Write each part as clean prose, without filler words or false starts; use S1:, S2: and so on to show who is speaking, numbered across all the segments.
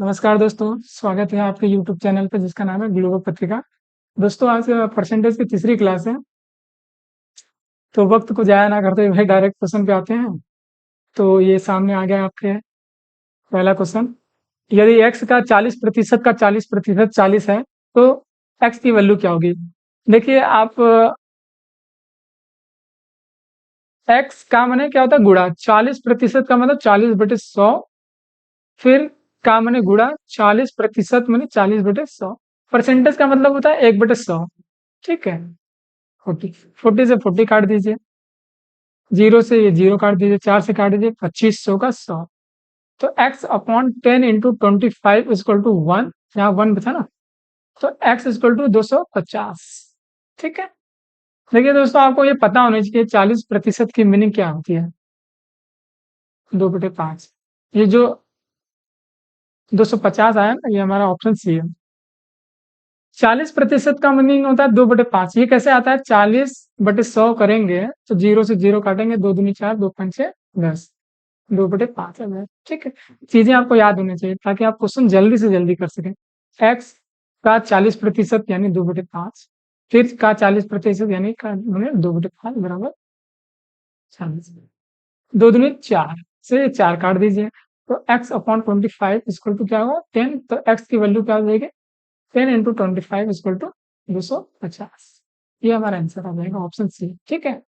S1: नमस्कार दोस्तों, स्वागत है आपके यूट्यूब चैनल पे जिसका नाम है ग्लोबल पत्रिका। दोस्तों आज परसेंटेज की तीसरी क्लास है, तो वक्त को जाया ना करते हुए डायरेक्ट क्वेश्चन पे आते हैं। तो ये सामने आ गया आपके पहला क्वेश्चन। यदि x का 40% का 40% 40 है, तो x की वैल्यू क्या होगी? देखिए आप x का माने क्या होता है? गुणा। 40% का मतलब 40/100, फिर का माने गुणा 40% माने 40/100। परसेंटेज का मतलब होता है 1/100। ठीक है। 40 40 से 40 काट दीजिए, 0 से ये 0 काट दीजिए, 4 से काट दीजिए, 2500 का 100। तो x upon 10 into 25 equal to 1, यहाँ 1 बचा ना, तो x इक्वल टू 250। ठीक है। देखिए दोस्तों, आपको ये पता होना चाहिए 40% की मीनिंग क्या होती है। 2/5। ये जो 250 आया ना, ये हमारा ऑप्शन सी है। 40% का मीनिंग होता है 2/5। ये कैसे आता है? 40/100 करेंगे तो 0 से 0 काटेंगे, 2 दूनी 4, 2 पंचे 10, 2/5 है। ठीक है। चीजें आपको याद होनी चाहिए ताकि आप क्वेश्चन जल्दी से जल्दी कर सकें। एक्स का 40% यानी 2/5, फिर का 40% यानी का 2/5 बराबर 40। 2 दूनी 4 से 4 काट दीजिए, तो एक्स अपॉन 25 इक्वल टू क्या होगा? 10। तो एक्स की वैल्यू क्या हो जाएगी? 10 इंटू 25 इक्वल टू 250। ये हमारा आंसर आ जाएगा, ऑप्शन सी। ठीक है।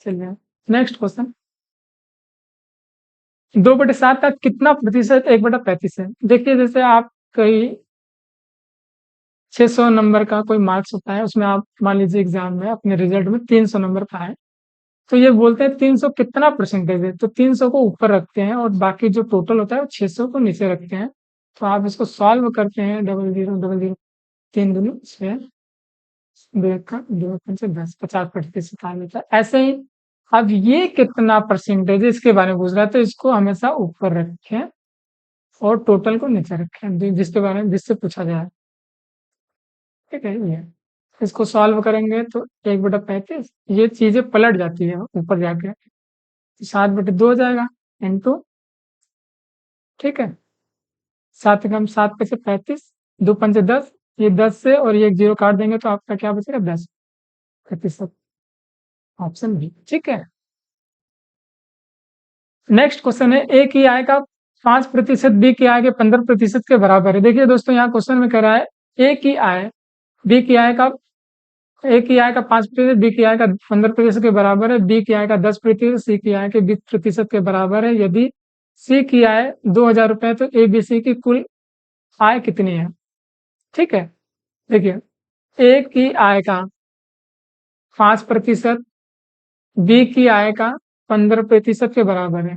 S1: चलिए नेक्स्ट क्वेश्चन। 2/7 का कितना प्रतिशत 1/35 है? देखिए जैसे आप कहीं 600 नंबर का कोई मार्क्स होता है, उसमें आप मान लीजिए एग्जाम में अपने रिजल्ट में 300 नंबर पाए, तो ये बोलते हैं 300 कितना परसेंटेज है, तो 300 को ऊपर रखते हैं और बाकी जो टोटल होता है वो 600 को नीचे रखते हैं। तो आप इसको सॉल्व करते हैं, 0000, 3 दूनी 6, 2 एक का 2 पंचे 10, 50% आ जाता है। ऐसे ही अब ये कितना परसेंटेज है इसके बारे में पूछ रहा है, तो इसको हमेशा ऊपर रखें और टोटल को नीचे रखें, जिसके बारे में जिससे पूछा जाए। ठीक है। ये इसको सॉल्व करेंगे तो 1/35, ये चीजें पलट जाती है ऊपर जाके, 7/2 हो जाएगा इंटू। ठीक है। 7 कम 7 5 35, 2 पंचे 10, ये 10 से और ये 0 काट देंगे तो आपका क्या बचेगा? 10%। Option B. ठीक है। नेक्स्ट क्वेश्चन है, ए की आय का 5%, बी की आय के 15% के बराबर है। देखिए दोस्तों, यहाँ क्वेश्चन में कह रहा है ए की आय बी की आय का, ए की आय का 5%, बी की आय का 15% के बराबर है, बी की आय का 10%, सी की आय के 20% के बराबर है। यदि सी की आय 2,000 रुपए है, तो ए बी सी की कुल आय कितनी है? ठीक है। देखिए, ए की आय का 5%, बी की आय का 15% के बराबर है।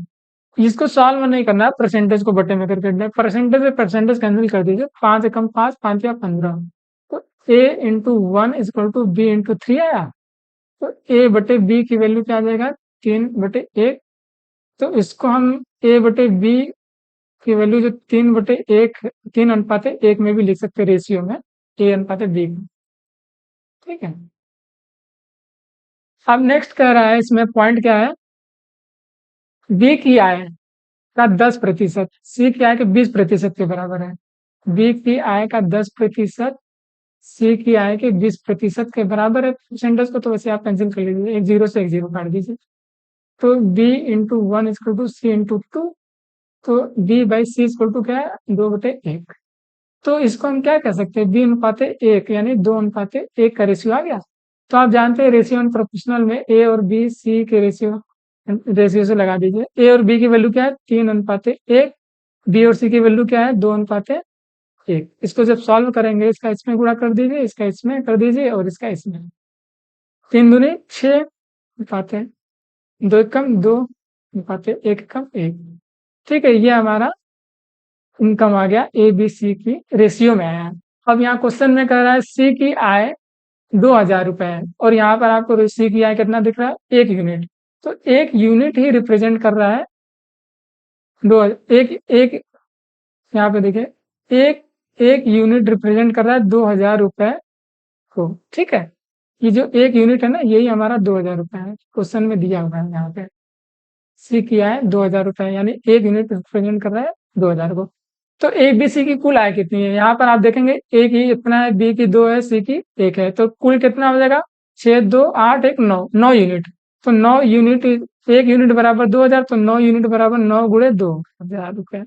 S1: इसको सॉल्व नहीं करना है, परसेंटेज को बटे में करके परसेंटेज से परसेंटेज कैंसिल कर दीजिए। 5 एकम 5, 5 या 15, तो A into 1 equal to B into 3 आया। तो ए बटे बी की वैल्यू क्या आ जाएगा? 3/1। तो इसको हम ए बटे बी की वैल्यू जो 3/1, 3:1 में भी लिख सकते हैं, रेशियो में ए अनुपात बी में। ठीक है। अब नेक्स्ट कह रहा है, इसमें पॉइंट क्या है? बी की आय का 10%, सी की आय के 20% के बराबर है। बी की आय का 10%, सी की आय के 20% के बराबर है। परसेंटेज को तो वैसे आप कैंसिल कर लीजिए, एक 0 से एक 0 काट दीजिए। तो B into 1 equal to C into 2, तो B by C equal to क्या है? 2/1। तो इसको हम क्या कह सकते हैं? बी अनुपात 1 यानी 2:1 का रेशियो आ गया। तो आप जानते हैं रेशियो एंड प्रोपोर्शनल में ए और बी सी के रेशियो, रेशियो से लगा दीजिए। ए और बी की वैल्यू क्या है? 3:1। बी और सी की वैल्यू क्या है? 2:1। इसको जब सॉल्व करेंगे, इसका इसमें गुणा कर दीजिए, इसका इसमें कर दीजिए और इसका इसमें। 3 दूनी 6 अनुपात 2 एकम 2 अनुपात 1 एकम 1। ठीक है। ये हमारा इनकम आ गया, ए बी सी की रेशियो में आया है। अब यहाँ क्वेश्चन में कह रहा है सी की आय 2,000 रुपए है, और यहाँ पर आपको सी की आय कितना दिख रहा है? 1 यूनिट। तो 1 यूनिट ही रिप्रेजेंट कर रहा है दो एक एक यहाँ पे देखिए, एक एक यूनिट रिप्रेजेंट कर रहा है 2,000 रुपए को। ठीक है। ये जो 1 यूनिट है ना, यही हमारा 2,000 रुपए है, क्वेश्चन में दिया हुआ है यहाँ पे। सी की आय 2,000 रुपए यानी 1 यूनिट रिप्रेजेंट कर रहा है 2,000 को। तो ए बी सी की कुल आय कितनी है? यहाँ पर आप देखेंगे ए की इतना है, बी की 2 है, सी की 1 है, तो कुल कितना हो जाएगा? 6 2 8 1 9, 9 यूनिट। तो 9 यूनिट, 1 यूनिट बराबर 2000, तो 9 यूनिट बराबर 9 गुणे 2,000 रुपए।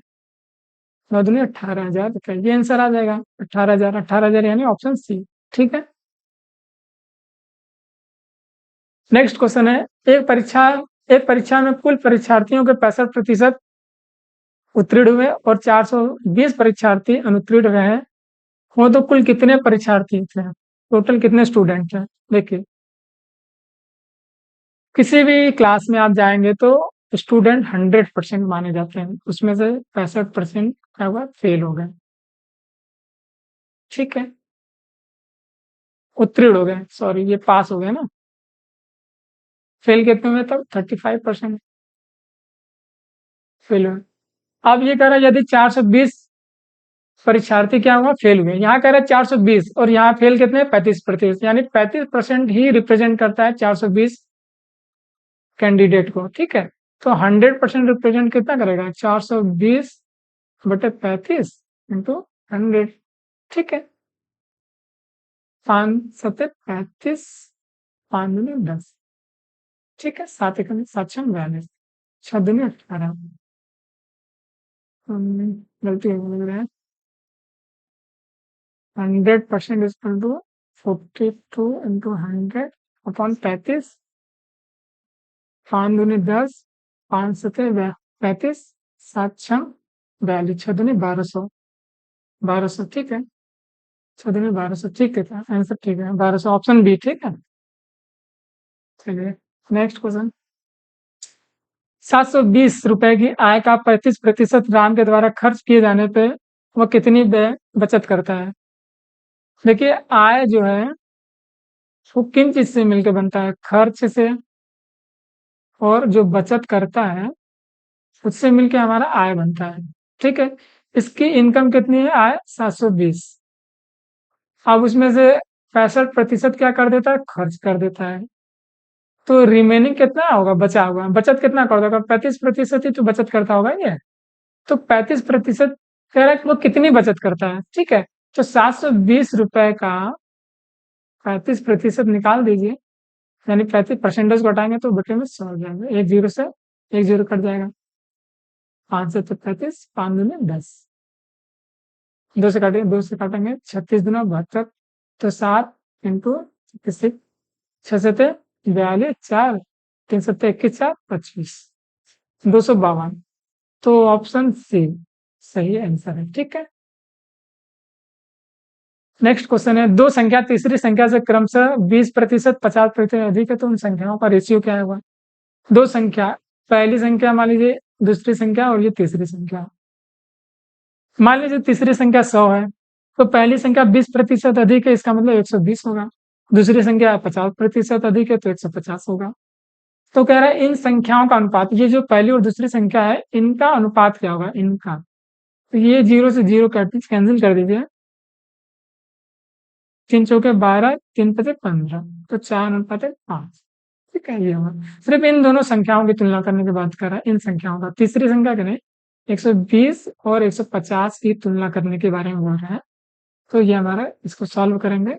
S1: 9 दूनी 18,000 रुपए, ये आंसर आ जाएगा। 18,000, 18,000 यानी ऑप्शन सी। ठीक है। नेक्स्ट क्वेश्चन है, एक परीक्षा में कुल परीक्षार्थियों के 65% उत्तीर्ण हुए और 420 परीक्षार्थी अनुत्तीर्ण हुए हैं, हो तो कुल कितने परीक्षार्थी थे? टोटल कितने स्टूडेंट हैं? देखिए, किसी भी क्लास में आप जाएंगे तो स्टूडेंट 100% माने जाते हैं, उसमें से 65% क्या हुआ? फेल हो गए। ठीक है, उत्तीर्ण हो गए, सॉरी, ये पास हो गए ना। फेल कितने हुए तब? 35% फेल हुए। अब ये कह रहा है यदि 420 परीक्षार्थी क्या हुआ? फेल हुए। यहाँ कह रहा है 420 और यहाँ फेल कितने? 35%, यानी 35% ही रिप्रेजेंट करता है 420 कैंडिडेट को। ठीक है, तो 100% रिप्रेजेंट कितना करेगा? 420/35 × 100। ठीक है, 5×7 = 35, 5×10। ठीक है, 7×1 = 42, 6×2 = 18। गलती हो रहा है। 100% = 42 × 100/35, 5×10, 5×7 = 35, 7×6 = 42, 6×2 = 1200, 1200। ठीक है, 6×2 = 1200। ठीक है, आंसर ठीक है, 1200, ऑप्शन बी। ठीक है, चलिए नेक्स्ट क्वेश्चन। 720 रुपए की आय का 35% राम के द्वारा खर्च किए जाने पे वह कितनी बचत करता है? देखिए, आय जो है वो किन चीज से मिलकर बनता है? खर्च से, और जो बचत करता है उससे मिलके हमारा आय बनता है। ठीक है, इसकी इनकम कितनी है? आय 720। अब उसमें से 65% क्या कर देता है? खर्च कर देता है। तो रिमेनिंग कितना होगा? बचा हुआ बचत कितना कर देगा? 35% ही तो बचत करता होगा ये। तो 35% कह रहा है कि वो कितनी बचत करता है। ठीक है, तो 720 रुपए का 35% निकाल दीजिए, यानी 35% को हटाएंगे तो बटे में 100 हो जाएगा। एक जीरो से एक जीरो कट जाएगा। 5×7 = 35, 5×2 = 10, 2 से काटेंगे 36×2 = 72, तो 7 × 6×6 = 42, 4 3×7 = 21, 4 25, 252। तो ऑप्शन सी सही आंसर है। ठीक है, नेक्स्ट क्वेश्चन है, दो संख्या तीसरी संख्या से क्रमशः 20%, 50% अधिक है, तो उन संख्याओं का रेशियो क्या होगा? दो संख्या, पहली संख्या मान लीजिए, दूसरी संख्या, और ये तीसरी संख्या। मान लीजिए तीसरी संख्या 100 है, तो पहली संख्या 20% अधिक है, इसका मतलब 120 होगा। दूसरी संख्या 50% अधिक है, तो 150 होगा। तो कह रहा है इन संख्याओं का अनुपात, ये जो पहली और दूसरी संख्या है इनका अनुपात क्या होगा? इनका, तो ये 0 से 0 कैंसिल कर दीजिए। 3×4 = 12, 3×5 = 15, तो 4:5। ठीक है, ये होगा। सिर्फ इन दोनों संख्याओं की तुलना करने की बात कर रहा है, इन संख्याओं का। तीसरी संख्या के नहीं, 120 और 150 की तुलना करने के बारे में बोल रहे हैं। तो ये हमारा, इसको सॉल्व करेंगे।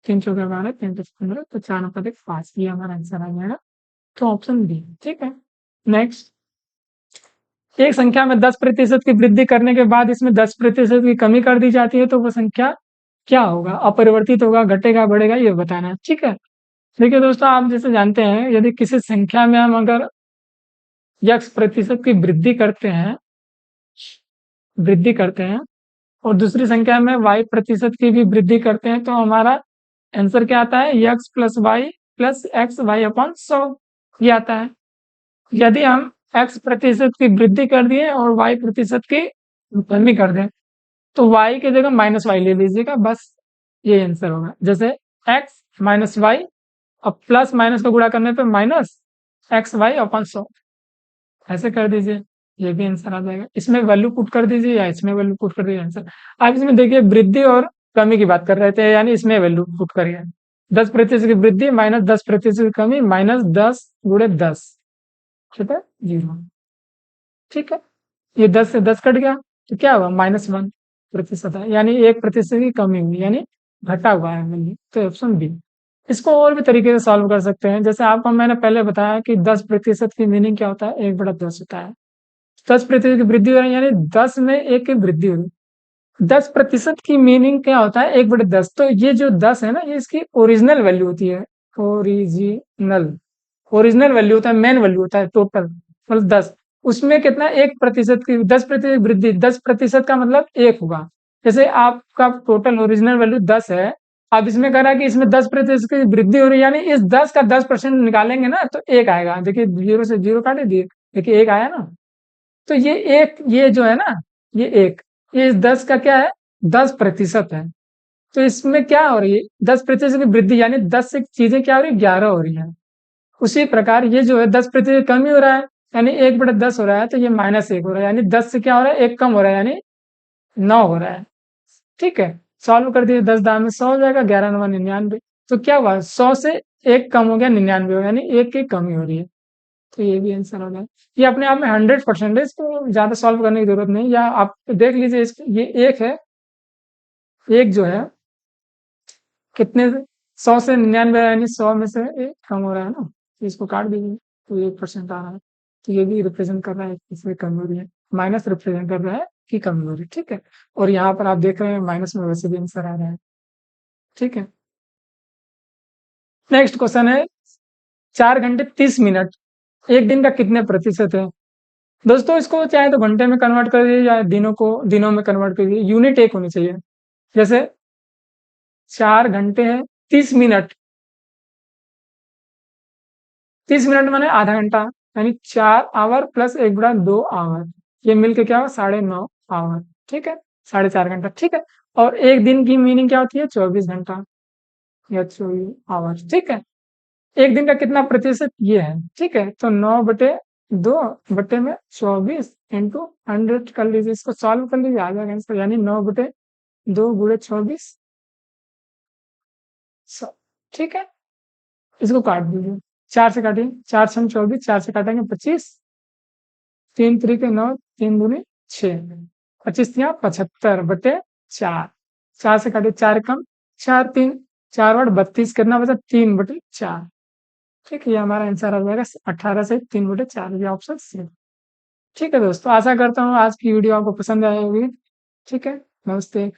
S1: 3×4 = 12, 3×5 = 15, तो 4:5, ये हमारा आंसर आ जाएगा। तो ऑप्शन बी। ठीक है, नेक्स्ट। एक संख्या में 10% की वृद्धि करने के बाद इसमें 10% की कमी कर दी जाती है, तो वो संख्या क्या होगा? अपरिवर्तित होगा, घटेगा, बढ़ेगा, ये बताना है। ठीक है, देखिए दोस्तों, आप जैसे जानते हैं यदि किसी संख्या में हम अगर x% की वृद्धि करते हैं और दूसरी संख्या में y% की भी वृद्धि करते हैं, तो हमारा आंसर क्या आता है? x + y + xy/100 ये आता है। यदि हम x% की वृद्धि कर दिए और y% की कमी कर दें, तो y की जगह -y ले लीजिएगा, बस ये आंसर होगा। जैसे x - y, अब प्लस माइनस का गुणा करने पे -xy/100 ऐसे कर दीजिए, ये भी आंसर आ जाएगा। इसमें वैल्यू पुट कर दीजिए या इसमें वैल्यू पुट कर दीजिए, आंसर। आप इसमें देखिए वृद्धि और कमी की बात कर रहे थे, यानी इसमें वैल्यू पुट करिए। 10% की वृद्धि -10% की कमी, -10 × 10, ठीक है, 0। ठीक है, ये 10 से 10 कट गया, तो क्या हुआ, -1% है, यानी 1% की कमी हुई, यानी घटा हुआ है वैल्यू। तो ऑप्शन बी। इसको और भी तरीके से सॉल्व कर सकते हैं, जैसे आपको मैंने पहले बताया कि 10% की मीनिंग क्या होता है, 1/10 होता है। 10% की वृद्धि हो रही है, यानी 10 में 1 की वृद्धि हो रही है। 10% की मीनिंग क्या होता है, 1/10। तो ये जो 10 है ना, ये इसकी ओरिजिनल वैल्यू होती है। ओरिजिनल ओरिजिनल वैल्यू होता है, मेन वैल्यू होता है टोटल, मतलब 10। उसमें कितना, 1% की, 10% वृद्धि, 10% का मतलब 1 होगा। जैसे आपका टोटल ओरिजिनल वैल्यू 10 है, अब इसमें कह रहा है कि इसमें 10% की वृद्धि हो रही है, यानी इस 10 का 10% निकालेंगे ना तो 1 आएगा। देखिए 0 से 0 काटे दिए, देखिए 1 आया ना। तो ये एक, ये जो है ना, ये एक, ये 10 का क्या है, 10% है। तो इसमें क्या हो रही है, 10% की वृद्धि, यानी 10 से चीजें क्या हो रही है, 11 हो रही है। उसी प्रकार ये जो है 10% कम ही हो रहा है, यानी 1/10 हो रहा है, तो ये -1 हो रहा है, यानी 10 से क्या हो रहा है, 1 कम हो रहा है, यानी 9 हो रहा है। ठीक है, सॉल्व कर दिए, 10 दाम में 100 हो जाएगा, 11 9 99। तो क्या हुआ, 100 से 1 कम हो गया, 99 हो, यानी 1 की कमी हो रही है। तो ये भी आंसर हो गया। ये अपने आप में 100% है, इसको ज्यादा सॉल्व करने की जरूरत नहीं, या आप देख लीजिए ये एक है, एक जो है कितने, 100 से 99, यानी 100 में से 1 कम हो रहा है ना, तो इसको काट दीजिए, तो 1% आ रहा है। तो ये भी रिप्रेजेंट कर रहा है कि इसमें कमी हो रही है, माइनस रिप्रेजेंट कर रहा है कि कमी हो रही है। ठीक है, और यहाँ पर आप देख रहे हैं माइनस में वैसे भी आंसर आ रहा है। ठीक है, नेक्स्ट क्वेश्चन है, 4 घंटे 30 मिनट एक दिन का कितने प्रतिशत है। दोस्तों इसको चाहे तो घंटे में कन्वर्ट कर दीजिए, या दिनों में कन्वर्ट कर दीजिए, यूनिट एक होनी चाहिए। जैसे 4 घंटे है 30 मिनट, 30 मिनट माने आधा घंटा, यानी 4 आवर प्लस 1/2 आवर, ये मिलके क्या हुआ, 9.5 आवर। ठीक है, 4.5 घंटा। ठीक है, और एक दिन की मीनिंग क्या होती है, 24 घंटा या 24 आवर। ठीक है, एक दिन का कितना प्रतिशत ये है। ठीक है, तो 9/2 बटे में 24 इंटू 100 कर लीजिए, इसको सॉल्व कर लीजिए, आ जाएगा आंसर, यानी 9/2 गुणे 24। ठीक है, इसको काट दीजिए, 4 से काटिए, 4×6 = 24, 4 से काटेंगे 25, 3×3 = 9, 3×2 = 6, 25×3 = 75/4, 4 से काटिए, 4 कम, 4×3 = 4 × 8 = 32, कितना बचा, 3/4। ठीक है, ये हमारा आंसर आ जाएगा 18 से 3/4, ये ऑप्शन सी। ठीक है दोस्तों, आशा करता हूँ आज की वीडियो आपको पसंद आई होगी। ठीक है, नमस्ते।